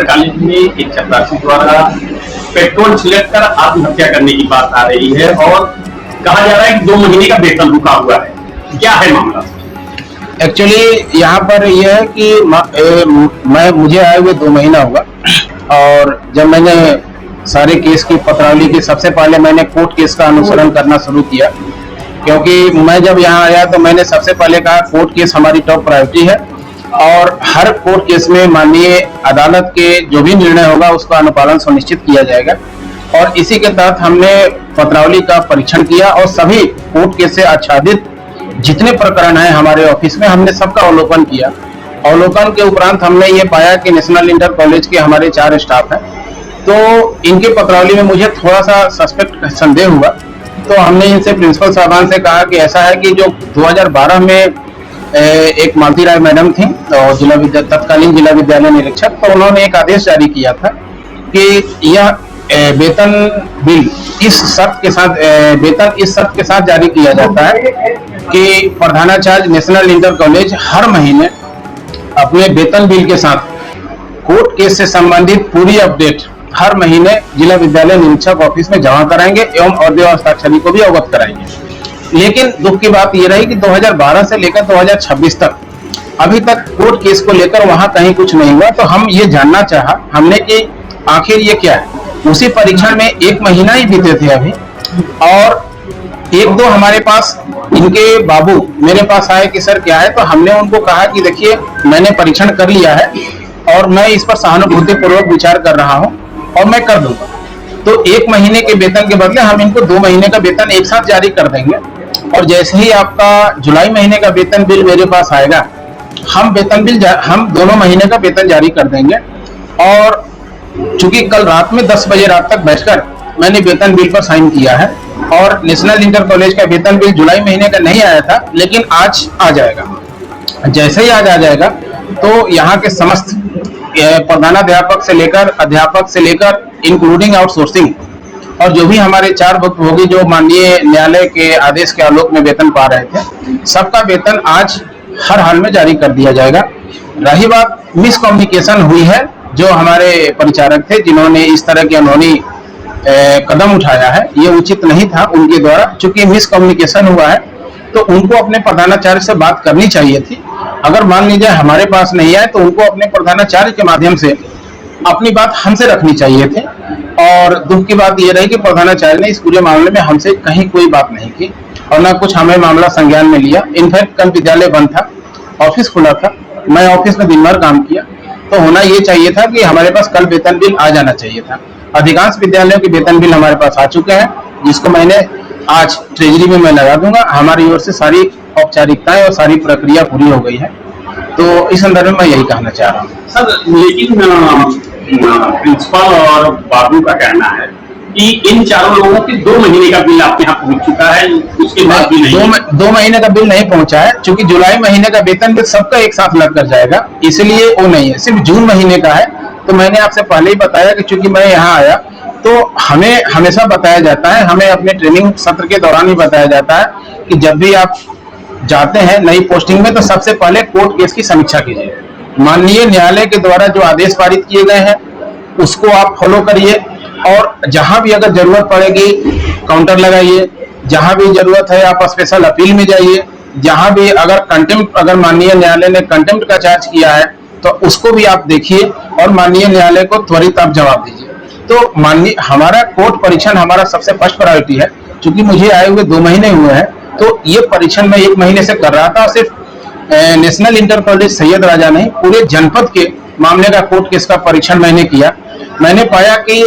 College में एक चपरासी द्वारा पेट्रोल छिड़ककर आत्महत्या करने की बात आ रही है और कहा जा रहा है कि 2 महीने का वेतन रुका हुआ है, क्या है मामला? एक्चुअली यहाँ पर यह है कि मुझे आए हुए 2 महीना हुआ और जब मैंने सारे केस की पत्रावली की सबसे पहले मैंने कोर्ट केस का अनुसरण करना शुरू किया, क्योंकि मैं जब यहाँ आया तो मैंने सबसे पहले कहा कोर्ट केस हमारी टॉप प्रायोरिटी है और हर कोर्ट केस में माननीय अदालत के जो भी निर्णय होगा उसका अनुपालन सुनिश्चित किया जाएगा। और इसी के तहत हमने पत्रावली का परीक्षण किया और सभी कोर्ट केस से आच्छादित जितने प्रकरण हैं हमारे ऑफिस में हमने सबका अवलोकन किया। अवलोकन के उपरांत हमने ये पाया कि नेशनल इंटर कॉलेज के हमारे 4 स्टाफ हैं, तो इनके पत्रावली में मुझे थोड़ा सा सस्पेक्ट संदेह हुआ। तो हमने इनसे प्रिंसिपल साहबान से कहा कि ऐसा है कि जो 2012 में एक मालती राय मैडम थी और तत्कालीन जिला विद्यालय निरीक्षक, तो उन्होंने एक आदेश जारी किया था कि यह वेतन बिल इस शर्त के साथ जारी किया जाता है कि प्रधानाचार्य नेशनल इंटर कॉलेज हर महीने अपने वेतन बिल के साथ कोर्ट केस से संबंधित पूरी अपडेट हर महीने जिला विद्यालय निरीक्षक ऑफिस में जमा कराएंगे एवं औद्योगिक हस्ताक्षरी को भी अवगत कराएंगे। लेकिन दुख की बात यह रही कि 2012 से लेकर 2026 तक अभी तक कोर्ट केस को लेकर वहां कहीं कुछ नहीं हुआ। तो हम ये जानना चाहा हमने कि आखिर ये क्या है। उसी परीक्षण में 1 महीना ही बीते थे अभी और 1-2 हमारे पास इनके बाबू मेरे पास आए कि सर क्या है, तो हमने उनको कहा कि देखिए मैंने परीक्षण कर लिया है और मैं इस पर सहानुभूति पूर्वक विचार कर रहा हूं और मैं कर दूंगा। तो 1 महीने के वेतन के बदले हम इनको 2 महीने का वेतन एक साथ जारी कर देंगे और जैसे ही आपका जुलाई महीने का वेतन बिल मेरे पास आएगा हम दोनों महीने का वेतन जारी कर देंगे। और चूंकि कल रात में 10 बजे रात तक बैठकर मैंने वेतन बिल पर साइन किया है और नेशनल इंटर कॉलेज का वेतन बिल जुलाई महीने का नहीं आया था, लेकिन आज आ जाएगा। जैसे ही आज आ जाएगा तो यहाँ के समस्त प्रधानाध्यापक से लेकर अध्यापक से लेकर इंक्लूडिंग आउटसोर्सिंग और जो भी हमारे 4 भुक्तभोगी जो माननीय न्यायालय के आदेश के आलोक में वेतन पा रहे थे, सबका वेतन आज हर हाल में जारी कर दिया जाएगा। रही बात मिसकम्युनिकेशन हुई है, जो हमारे परिचारक थे जिन्होंने इस तरह की अनहोनी कदम उठाया है, ये उचित नहीं था उनके द्वारा। चूंकि मिसकम्युनिकेशन हुआ है तो उनको अपने प्रधानाचार्य से बात करनी चाहिए थी। अगर मान लीजिए हमारे पास नहीं आए तो उनको अपने प्रधानाचार्य के माध्यम से अपनी बात हमसे रखनी चाहिए थी। और दुख की बात यह रही कि प्रधानाचार्य ने इस पूरे मामले में हमसे कहीं कोई बात नहीं की और न कुछ हमें मामला संज्ञान में लिया। इनफैक्ट कल विद्यालय बंद था, ऑफिस खुला था, मैं ऑफिस में दिन भर काम किया। तो होना ये चाहिए था कि हमारे पास कल वेतन बिल आ जाना चाहिए था। अधिकांश विद्यालयों के वेतन बिल हमारे पास आ चुके हैं, जिसको मैंने आज ट्रेजरी में मैं लगा दूंगा। हमारी ओर से सारी औपचारिकताएं और सारी प्रक्रिया पूरी हो गई है। तो इस संदर्भ में मैं यही कहना चाह रहा हूँ सर। लेकिन प्रिंसिपल और बाबू का कहना है कि इन चारों लोगों के 2 महीने का बिल आपके यहाँ पहुंच चुका है, उसके बाद भी नहीं। 2 महीने का बिल नहीं पहुंचा है, क्योंकि जुलाई महीने का वेतन बिल सबका एक साथ लग कर जाएगा, इसलिए वो नहीं है, सिर्फ जून महीने का है। तो मैंने आपसे पहले ही बताया कि चूंकि मैं यहाँ आया तो हमें हमेशा बताया जाता है, हमें अपने ट्रेनिंग सत्र के दौरान ही बताया जाता है कि जब भी आप जाते हैं नई पोस्टिंग में तो सबसे पहले कोर्ट केस की समीक्षा कीजिए। माननीय न्यायालय के द्वारा जो आदेश पारित किए गए हैं उसको आप फॉलो करिए और जहां भी अगर जरूरत पड़ेगी काउंटर लगाइए, जहां भी जरूरत है आप स्पेशल अपील में जाइए, जहां भी अगर माननीय न्यायालय ने कंटेम्प्ट का चार्ज किया है तो उसको भी आप देखिए और माननीय न्यायालय को त्वरित आप जवाब दीजिए। तो माननीय हमारा कोर्ट परीक्षण हमारा सबसे फर्स्ट प्रायोरिटी है। चूंकि मुझे आए हुए 2 महीने हुए हैं तो ये परीक्षण मैं 1 महीने से कर रहा था। सिर्फ नेशनल इंटर कॉलेज सैयद राजा नहीं, पूरे जनपद के मामले का कोर्ट केस का परीक्षण मैंने किया। मैंने पाया कि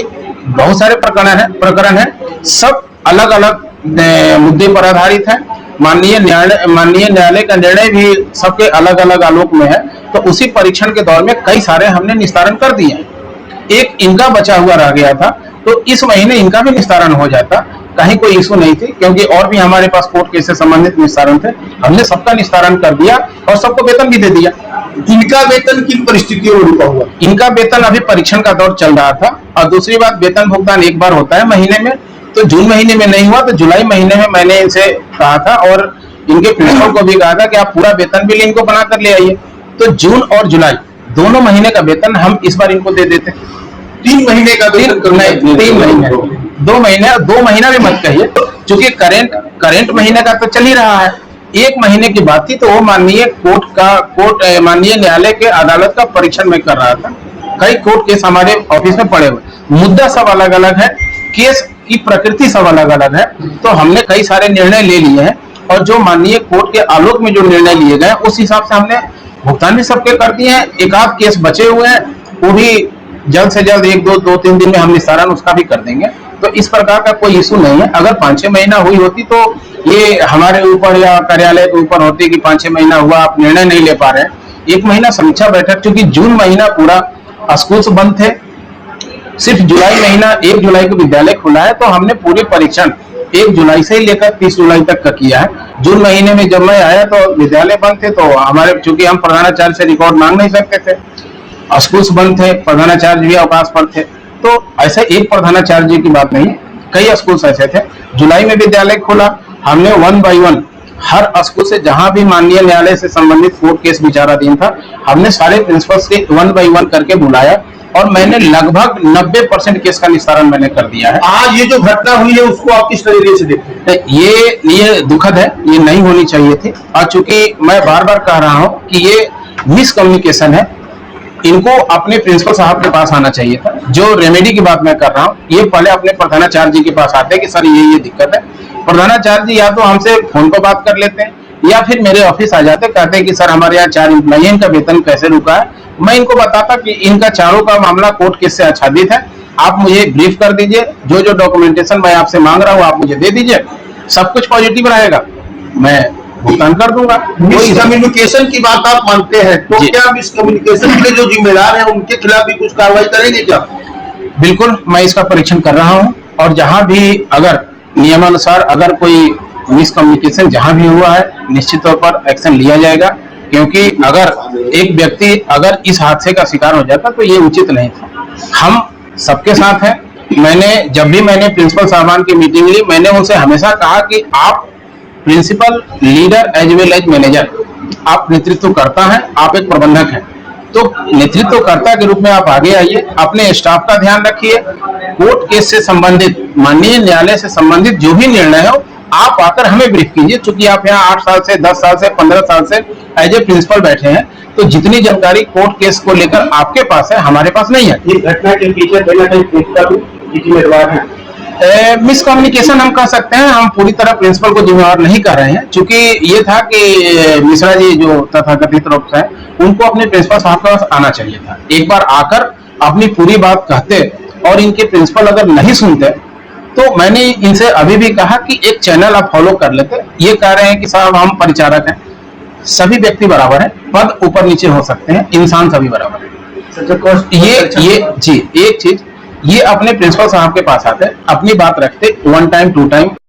बहुत सारे प्रकरण है, सब अलग अलग मुद्दे पर आधारित है। माननीय न्यायालय का निर्णय भी सबके अलग अलग आलोक में है। तो उसी परीक्षण के दौर में कई सारे हमने निस्तारण कर दिए हैं। एक इनका बचा हुआ रह गया था, तो इस महीने इनका भी निस्तारण हो जाता, कहीं कोई इशू नहीं थी, क्योंकि और भी हमारे पास कोर्ट केस से संबंधित निस्तारण थे। हमने सबका निस्तारण कर दिया और सबको वेतन भी दे दिया। इनका वेतन किन परिस्थितियों में रुका हुआ? इनका वेतन अभी परीक्षण का दौर चल रहा था। और दूसरी बात, वेतन भुगतान एक बार होता है महीने में, तो जून महीने में नहीं हुआ तो जुलाई महीने में मैंने इनसे कहा था और इनके प्रिंसिपल को भी कहा था कि आप पूरा वेतन बिल इनको बना कर ले आइए। तो जून और जुलाई दोनों महीने का वेतन हम इस बार इनको दे देते। 3 महीने का नहीं, 3 महीने, 2 महीने, 2 महीना भी मत कहिए, क्योंकि करंट महीने का तो चल ही रहा है। 1 महीने की बात थी, तो वो माननीय न्यायालय के अदालत का परीक्षण में कर रहा था। कई कोर्ट केस हमारे ऑफिस में पड़े हुए, मुद्दा सब अलग अलग है, केस की प्रकृति सब अलग अलग है। तो हमने कई सारे निर्णय ले लिए हैं, और जो माननीय कोर्ट के आलोक में जो निर्णय लिए गए उस हिसाब से हमने भुगतान भी सबके कर दिए हैं। एक आध केस बचे हुए हैं, वो भी जल्द से जल्द 1-2-3 दिन में हम निस्तारण उसका भी कर देंगे। तो इस प्रकार का कोई इशू नहीं है। अगर 5-6 महीना हुई होती तो ये हमारे ऊपर या कार्यालय के ऊपर होती कि 5-6 महीना हुआ, आप निर्णय नहीं ले पा रहे हैं। 1 महीना समीक्षा बैठक, क्योंकि जून महीना पूरा स्कूल बंद थे, सिर्फ जुलाई महीना 1 जुलाई को विद्यालय खुला है, तो हमने पूरी परीक्षण 1 जुलाई से लेकर 30 जुलाई तक का किया है। जून महीने में जब मैं आया तो विद्यालय बंद थे, तो हमारे, चूंकि हम प्रधानाचार्य से रिकॉर्ड मांग नहीं सकते थे, स्कूल्स बंद थे, प्रधानाचार्य भी अवकाश पर थे, तो ऐसे एक प्रधानाचार्य जी की बात नहीं, कई स्कूल्स ऐसे थे। जुलाई में विद्यालय खोला, हमने 1 by 1 हर स्कूल से जहां भी माननीय न्यायालय से संबंधित कोर्ट केस विचाराधीन था, हमने सारे प्रिंसिपल्स के 1 by 1 करके बुलाया, और मैंने लगभग 90% केस का निस्तारण मैंने कर दिया है। आज ये जो घटना हुई है उसको आप किस तरीके से देखते हैं? ये दुखद है, ये नहीं होनी चाहिए थी। और चूंकि मैं बार बार कह रहा हूं कि ये मिसकम्युनिकेशन है, इनको अपने प्रिंसिपल साहब के पास आना चाहिए था। जो रेमेडी की बात मैं कर रहा हूँ, ये पहले अपने प्रधानाचार्य जी के पास आते कि सर ये दिक्कत है। प्रधानाचार्य जी या तो हमसे फोन पर बात कर लेते हैं, या फिर मेरे ऑफिस आ जाते, कहते हैं कि सर हमारे यहाँ 4 एम्प्लॉई हैं, इनका वेतन कैसे रुका है। मैं इनको बताता कि इनका चारों का मामला कोर्ट केस से आच्छादित है, आप मुझे ब्रीफ कर दीजिए, जो जो डॉक्यूमेंटेशन मैं आपसे मांग रहा हूँ आप मुझे दे दीजिए, सब कुछ पॉजिटिव रहेगा, मैं भुगतान कर दूंगा। मिसकम्युनिकेशन की बात आप मानते हैं, तो क्या मिसकम्युनिकेशन के जो जिम्मेदार हैं उनके खिलाफ भी कुछ कार्रवाई करेंगे क्या? बिल्कुल, मैं इसका परीक्षण कर रहा हूं, और जहां भी अगर नियमानुसार अगर कोई मिसकम्युनिकेशन जहां भी हुआ है, निश्चित तौर पर एक्शन लिया जाएगा। क्योंकि अगर एक व्यक्ति अगर इस हादसे का शिकार हो जाता तो ये उचित नहीं था। हम सबके साथ हैं। जब भी मैंने प्रिंसिपल साहबान की मीटिंग ली, मैंने उनसे हमेशा कहा कि आप principal, leader as well as manager, आप नेतृत्व करता है, आप एक प्रबंधक हैं, तो नेतृत्वकर्ता के रूप में आप आगे आइए, अपने स्टाफ का ध्यान रखिए, कोर्ट केस से संबंधित, माननीय न्यायालय से संबंधित जो भी निर्णय हो आप आकर हमें ब्रीफ कीजिए। चूंकि आप यहाँ 8 साल से, 10 साल से, 15 साल से एज ए प्रिंसिपल बैठे हैं, तो जितनी जानकारी कोर्ट केस को लेकर आपके पास है, हमारे पास नहीं है। इस घटना के पीछे प्रिंसिपल जिम्मेदार है। मिसकम्युनिकेशन हम कह सकते हैं, हम पूरी तरह प्रिंसिपल को जिम्मेवार नहीं कर रहे हैं। चूंकि ये था कि मिश्रा जी जो तथाकथित रूप से उनको अपने प्रिंसिपल साहब के पास आना चाहिए था, एक बार आकर अपनी पूरी बात कहते, और इनके प्रिंसिपल अगर नहीं सुनते तो मैंने इनसे अभी भी कहा कि एक चैनल आप फॉलो कर लेते। ये कह रहे हैं कि साहब हम परिचारक हैं, सभी व्यक्ति बराबर हैं, पद ऊपर नीचे हो सकते हैं, इंसान सभी बराबर है। ये जी एक चीज, ये अपने प्रिंसिपल साहब के पास आते, अपनी बात रखते, 1 टाइम 2 टाइम